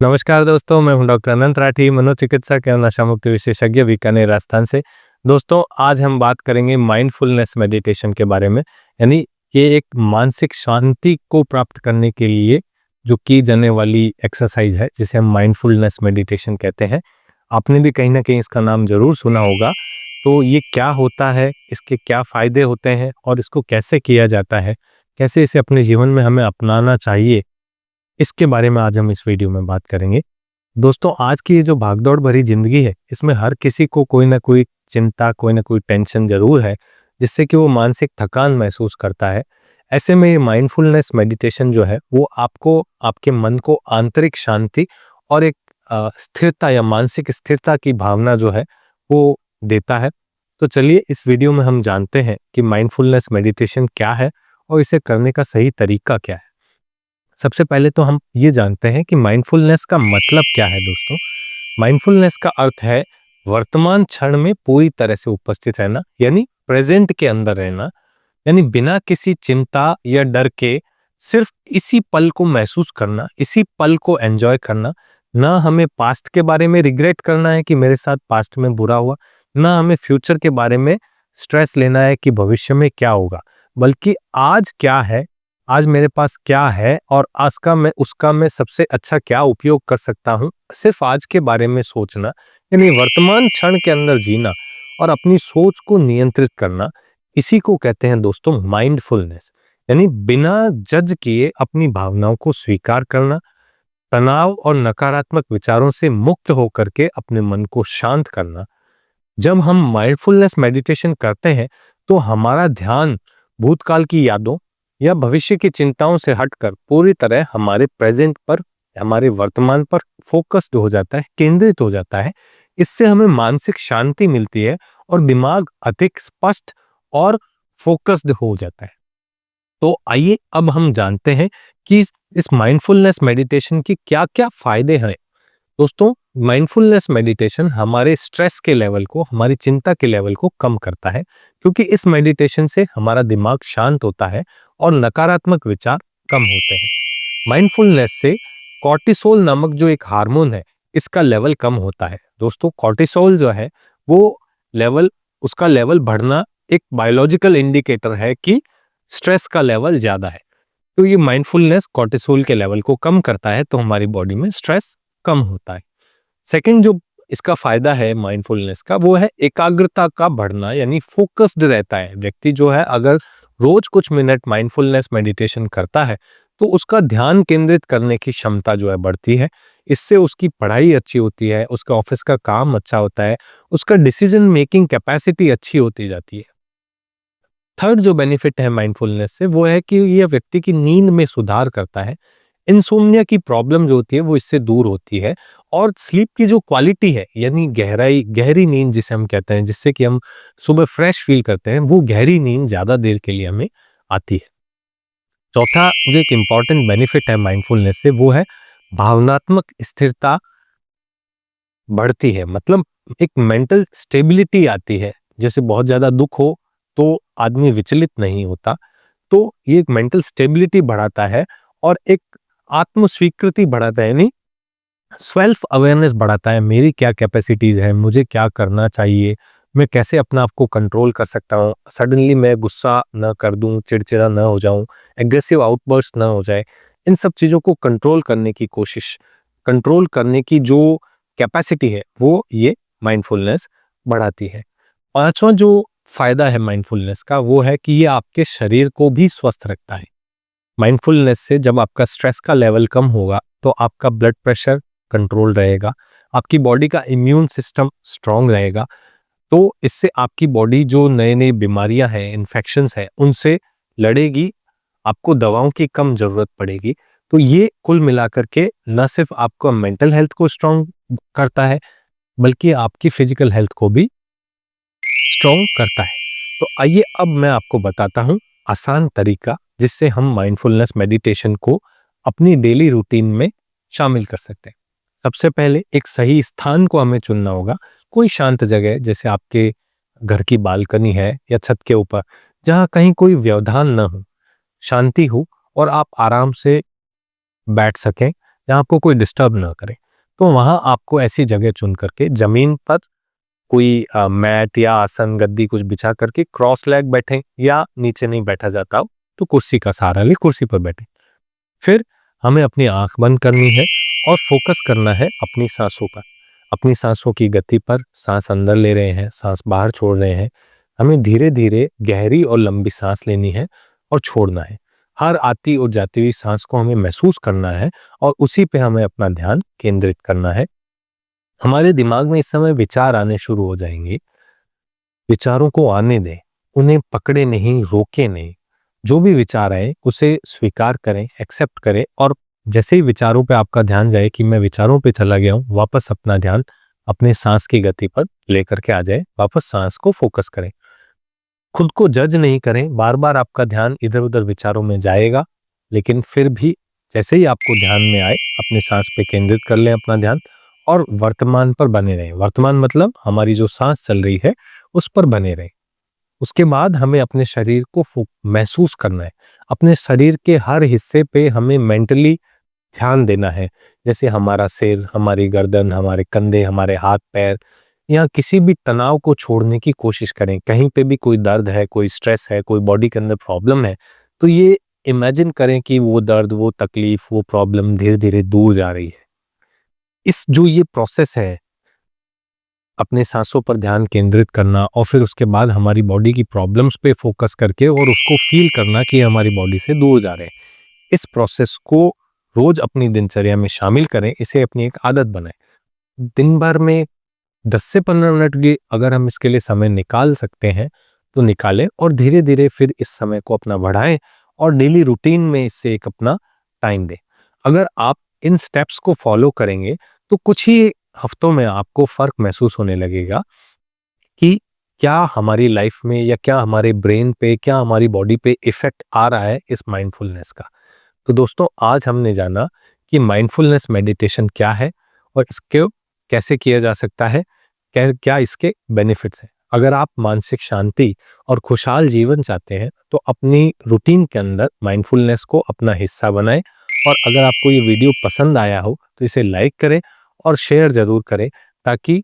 नमस्कार दोस्तों, मैं हूं डॉक्टर अनंत राठी, मनोचिकित्सक एवं नशा मुक्ति विशेषज्ञ बीकानेर राजस्थान से। दोस्तों, आज हम बात करेंगे माइंडफुलनेस मेडिटेशन के बारे में। यानी ये एक मानसिक शांति को प्राप्त करने के लिए जो की जाने वाली एक्सरसाइज है, जिसे हम माइंडफुलनेस मेडिटेशन कहते हैं। आपने भी कहीं ना कहीं इसका नाम जरूर सुना होगा। तो ये क्या होता है, इसके क्या फायदे होते हैं और इसको कैसे किया जाता है, कैसे इसे अपने जीवन में हमें अपनाना चाहिए, इसके बारे में आज हम इस वीडियो में बात करेंगे। दोस्तों, आज की ये जो भागदौड़ भरी जिंदगी है, इसमें हर किसी को कोई ना कोई चिंता, कोई ना कोई टेंशन जरूर है, जिससे कि वो मानसिक थकान महसूस करता है। ऐसे में माइंडफुलनेस मेडिटेशन जो है वो आपको, आपके मन को आंतरिक शांति और एक स्थिरता या मानसिक स्थिरता की भावना जो है वो देता है। तो चलिए इस वीडियो में हम जानते हैं कि माइंडफुलनेस मेडिटेशन क्या है और इसे करने का सही तरीका क्या है। सबसे पहले तो हम ये जानते हैं कि माइंडफुलनेस का मतलब क्या है। दोस्तों, माइंडफुलनेस का अर्थ है वर्तमान क्षण में पूरी तरह से उपस्थित रहना, यानी प्रेजेंट के अंदर रहना। यानी बिना किसी चिंता या डर के सिर्फ इसी पल को महसूस करना, इसी पल को एंजॉय करना। ना हमें पास्ट के बारे में रिग्रेट करना है कि मेरे साथ पास्ट में बुरा हुआ, ना हमें फ्यूचर के बारे में स्ट्रेस लेना है कि भविष्य में क्या होगा, बल्कि आज क्या है, आज मेरे पास क्या है और आज का मैं उसका मैं सबसे अच्छा क्या उपयोग कर सकता हूँ, सिर्फ आज के बारे में सोचना। यानी वर्तमान क्षण के अंदर जीना और अपनी सोच को नियंत्रित करना, इसी को कहते हैं दोस्तों माइंडफुलनेस। यानी बिना जज किए अपनी भावनाओं को स्वीकार करना, तनाव और नकारात्मक विचारों से मुक्त होकर के अपने मन को शांत करना। जब हम माइंडफुलनेस मेडिटेशन करते हैं तो हमारा ध्यान भूतकाल की यादों या भविष्य की चिंताओं से हटकर पूरी तरह हमारे प्रेजेंट पर, हमारे वर्तमान पर फोकस्ड हो जाता है, केंद्रित हो जाता है। इससे हमें मानसिक शांति मिलती है और दिमाग अधिक स्पष्ट और फोकस्ड हो जाता है। तो आइए अब हम जानते हैं कि इस माइंडफुलनेस मेडिटेशन की क्या-क्या फायदे हैं। दोस्तों, माइंडफुलनेस मेडिटेशन हमारे स्ट्रेस के लेवल को, हमारी चिंता के लेवल को कम करता है, क्योंकि इस मेडिटेशन से हमारा दिमाग शांत होता है और नकारात्मक विचार कम होते हैं। माइंडफुलनेस से कॉर्टिसोल नामक जो एक हार्मोन है, इसका लेवल कम होता है। दोस्तों, कॉर्टिसोल जो है वो लेवल, उसका लेवल बढ़ना एक बायोलॉजिकल इंडिकेटर है कि स्ट्रेस का लेवल ज्यादा है। तो ये माइंडफुलनेस कॉर्टिसोल के लेवल को कम करता है, तो हमारी बॉडी में स्ट्रेस कम होता है। सेकंड जो इसका फायदा है माइंडफुलनेस का, वो है एकाग्रता का बढ़ना, यानी फोकस्ड रहता है व्यक्ति जो है। अगर रोज कुछ मिनट माइंडफुलनेस मेडिटेशन करता है तो उसका ध्यान केंद्रित करने की क्षमता जो है बढ़ती है। इससे उसकी पढ़ाई अच्छी होती है, उसका ऑफिस का काम अच्छा होता है, उसका डिसीजन मेकिंग कैपेसिटी अच्छी होती जाती है। थर्ड जो बेनिफिट है माइंडफुलनेस से, वो है कि यह व्यक्ति की नींद में सुधार करता है। इंसोम्निया की प्रॉब्लम जो होती है वो इससे दूर होती है। और स्लीप की जो क्वालिटी है, यानी गहराई, गहरी नींद जिसे हम कहते हैं, जिससे कि हम सुबह फ्रेश फील करते हैं, वो गहरी नींद ज्यादा देर के लिए हमें आती है। चौथा जो एक इंपॉर्टेंट बेनिफिट है माइंडफुलनेस से, वो है भावनात्मक स्थिरता बढ़ती है। मतलब एक मेंटल स्टेबिलिटी आती है। जैसे बहुत ज्यादा दुख हो तो आदमी विचलित नहीं होता, तो ये एक मेंटल स्टेबिलिटी बढ़ाता है और एक आत्म स्वीकृति बढ़ाता है, यानी सेल्फ अवेयरनेस बढ़ाता है। मेरी क्या कैपेसिटीज है, मुझे क्या करना चाहिए, मैं कैसे अपना आप को कंट्रोल कर सकता हूँ, सडनली मैं गुस्सा न कर दूं, चिड़चिड़ा न हो जाऊं, एग्रेसिव आउटबर्स्ट न हो जाए। इन सब चीजों को कंट्रोल करने की कोशिश, कंट्रोल करने की जो कैपेसिटी है, वो ये माइंडफुलनेस बढ़ाती है। पांचवा जो फायदा है माइंडफुलनेस का, वो है कि ये आपके शरीर को भी स्वस्थ रखता है। माइंडफुलनेस से जब आपका स्ट्रेस का लेवल कम होगा तो आपका ब्लड प्रेशर कंट्रोल रहेगा, आपकी बॉडी का इम्यून सिस्टम स्ट्रांग रहेगा। तो इससे आपकी बॉडी जो नई नई बीमारियां हैं, इन्फेक्शंस हैं, उनसे लड़ेगी, आपको दवाओं की कम जरूरत पड़ेगी। तो ये कुल मिलाकर के न सिर्फ आपको मेंटल हेल्थ को स्ट्रांग करता है, बल्कि आपकी फिजिकल हेल्थ को भी स्ट्रांग करता है। तो आइए अब मैं आपको बताता हूं आसान तरीका, जिससे हम माइंडफुलनेस मेडिटेशन को अपनी डेली रूटीन में शामिल कर सकते हैं। सबसे पहले एक सही स्थान को हमें चुनना होगा। कोई शांत जगह, जैसे आपके घर की बालकनी है या छत के ऊपर, जहां कहीं कोई व्यवधान न हो, शांति हो और आप आराम से बैठ सकें। जहाँ आपको कोई डिस्टर्ब ना करे। तो वहाँ आपको ऐसी जगह चुन करके ज़मीन पर कोई मैट या आसन गद्दी कुछ बिछा करके क्रॉस लेग बैठें, या नीचे नहीं बैठा जाता हो तो कुर्सी का सहारा ले कुर्सी पर बैठें। फिर हमें अपनी आंख बंद करनी है और फोकस करना है अपनी सांसों पर, अपनी सांसों की गति पर। सांस अंदर ले रहे हैं, सांस बाहर छोड़ रहे हैं। हमें धीरे धीरे गहरी और लंबी सांस लेनी है और छोड़ना है। हर आती और जाती हुई सांस को हमें महसूस करना है और उसी पे हमें अपना ध्यान केंद्रित करना है। हमारे दिमाग में इस समय विचार आने शुरू हो जाएंगे। विचारों को आने दें, उन्हें पकड़े नहीं, रोके नहीं। जो भी विचार आए उसे स्वीकार करें, एक्सेप्ट करें, और जैसे ही विचारों पे आपका ध्यान जाए कि मैं विचारों पे चला गया हूँ, वापस अपना ध्यान अपने सांस की गति पर लेकर के आ जाए, वापस सांस को फोकस करें। खुद को जज नहीं करें। बार बार आपका ध्यान इधर उधर विचारों में जाएगा, लेकिन फिर भी जैसे ही आपको ध्यान में आए अपने सांस पे केंद्रित कर लें अपना ध्यान और वर्तमान पर बने रहें। वर्तमान मतलब हमारी जो सांस चल रही है उस पर बने रहें। उसके बाद हमें अपने शरीर को महसूस करना है। अपने शरीर के हर हिस्से पे हमें मेंटली ध्यान देना है। जैसे हमारा सिर, हमारी गर्दन, हमारे कंधे, हमारे हाथ पैर, या किसी भी तनाव को छोड़ने की कोशिश करें। कहीं पे भी कोई दर्द है, कोई स्ट्रेस है, कोई बॉडी के अंदर प्रॉब्लम है, तो ये इमेजिन करें कि वो दर्द, वो तकलीफ, वो प्रॉब्लम धीरे धीरे दूर जा रही है। इस जो ये प्रोसेस है अपने सांसों पर ध्यान केंद्रित करना और फिर उसके बाद हमारी बॉडी की प्रॉब्लम्स पे फोकस करके और उसको फील करना कि हमारी बॉडी से दूर जा रहे हैं, इस प्रोसेस को रोज अपनी दिनचर्या में शामिल करें। इसे अपनी एक आदत बनाएं। दिन भर में 10 से 15 मिनट की अगर हम इसके लिए समय निकाल सकते हैं तो निकालें, और धीरे धीरे फिर इस समय को अपना बढ़ाएं और डेली रूटीन में इससे एक अपना टाइम दें। अगर आप इन स्टेप्स को फॉलो करेंगे तो कुछ ही हफ्तों में आपको फर्क महसूस होने लगेगा कि क्या हमारी लाइफ में या क्या हमारे ब्रेन पे, क्या हमारी बॉडी पे इफेक्ट आ रहा है इस माइंडफुलनेस का। तो दोस्तों, आज हमने जाना कि माइंडफुलनेस मेडिटेशन क्या है और इसको कैसे किया जा सकता है, क्या क्या इसके बेनिफिट्स हैं। अगर आप मानसिक शांति और खुशहाल जीवन चाहते हैं तो अपनी रूटीन के अंदर माइंडफुलनेस को अपना हिस्सा बनाएं। और अगर आपको ये वीडियो पसंद आया हो तो इसे लाइक करें और शेयर जरूर करें, ताकि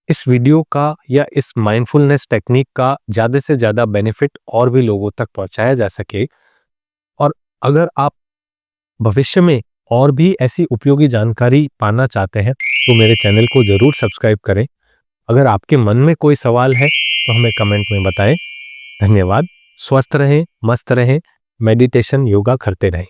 इस वीडियो का या इस माइंडफुलनेस टेक्निक का ज़्यादा से ज़्यादा बेनिफिट और भी लोगों तक पहुंचाया जा सके। और अगर आप भविष्य में और भी ऐसी उपयोगी जानकारी पाना चाहते हैं तो मेरे चैनल को ज़रूर सब्सक्राइब करें। अगर आपके मन में कोई सवाल है तो हमें कमेंट में बताएं। धन्यवाद। स्वस्थ रहें, मस्त रहें, मेडिटेशन योगा करते रहें।